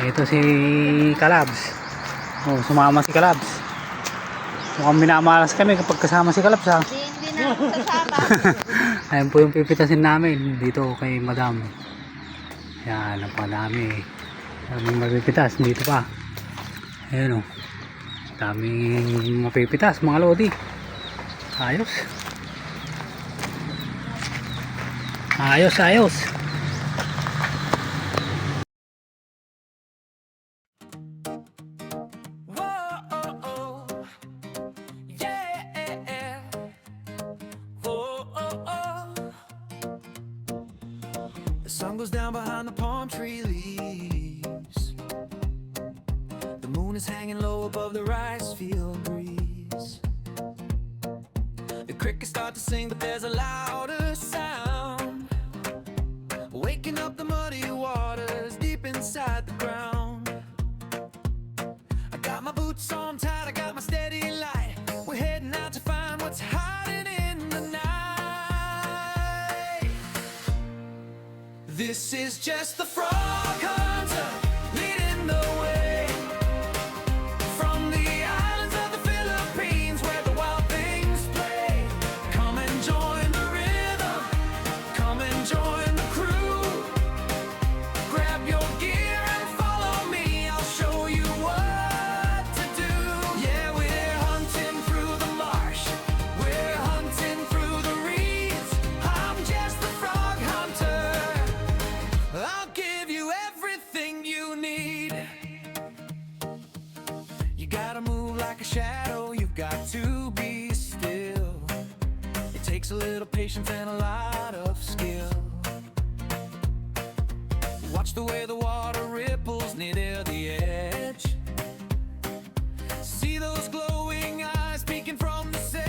Ito si Kalabs. Oh, sumama si Kalabs. Mukhang minamalas kami kapag kasama si Kalabs, ha. Hindi na ako sasama. Ayan po yung pipitasin namin dito kay Madam. Yan, napadami. Daming mapipitas dito pa. Ayan, oh. Daming mapipitas mga lodi. Ayos. Ayos, ayos. The sun goes down behind the palm tree leaves. The moon is hanging low above the rice field breeze. The crickets start to sing, but there's a louder sound, waking up the muddy waters deep inside the ground. I got my boots on tight, I got my steady light. We're heading out to find what's hiding in the night. This is just the frog hunter leading the way from the islands of the Philippines where the wild things play. Come and join the rhythm, come and join the crew. Grab your gear and follow me, I'll show you what to do. Yeah, we're hunting through the marsh, we're hunting through the reeds. I'm just the frog hunter, I'll give you everything you need. You gotta move like a shadow, you've got to be still. It takes a little patience and a lot of skill. Watch the way the water ripples near the edge. See those glowing eyes peeking from the sedge.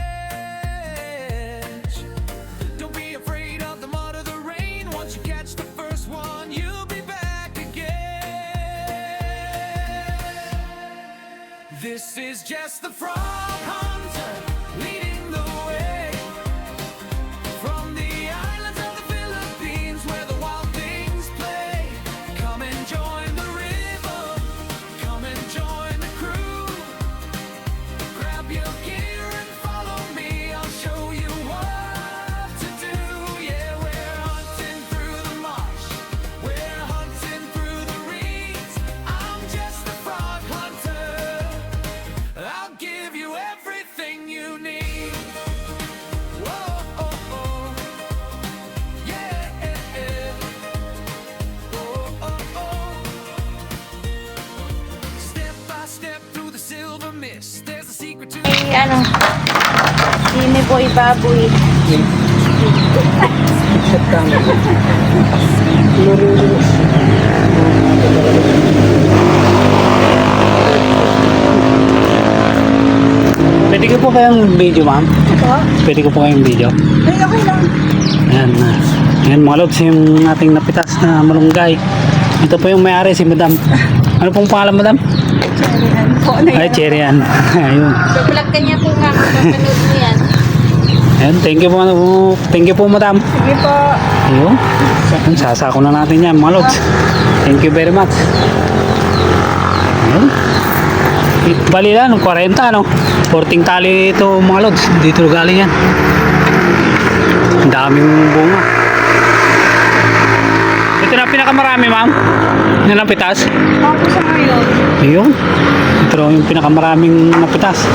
Don't be afraid of the mud or the rain. Once you catch the first one, you'll be back again. This is just the frog hunter leading the way from the islands of the Philippines where the wild things play. Come and join the rhythm, come and join the crew. Grab your gear and follow me, I'll show you what to do. Yeah, we're hunting through the marsh, we're hunting through the reeds. I'm just a frog hunter, I'll give you everything you need. Whoa, oh, oh. Yeah, oh, oh, oh. Step by step through the silver mist, there's a secret to Ay, ano, sini boy baboy. Pwede ko po kayong video, ma'am? Pwede ko po kayong video? Ay, okay lang. Ayan na. Ayan mga lods, yung ating napitas na malunggay. Ito po yung may-ari, si Madam. Ano pong pangalan, Madam? Cherryan po. Ay, Cherryan. Ayun. So, vlog ka niya po nga. Mapapanood mo yan. Ayan, thank you po, Madam. Sige po. Ayun. Ayan, sasako na natin yan, mga lods. Thank you very much. Ayun. Bali lang, 40, no? 14 tali ito, mga lods. Dito galing yan. Ang daming bunga. Ito na pinakamarami, ma'am. Yan ang pitas. Ako sa ngayon. Ayun. Ito yung pinakamaraming napitas.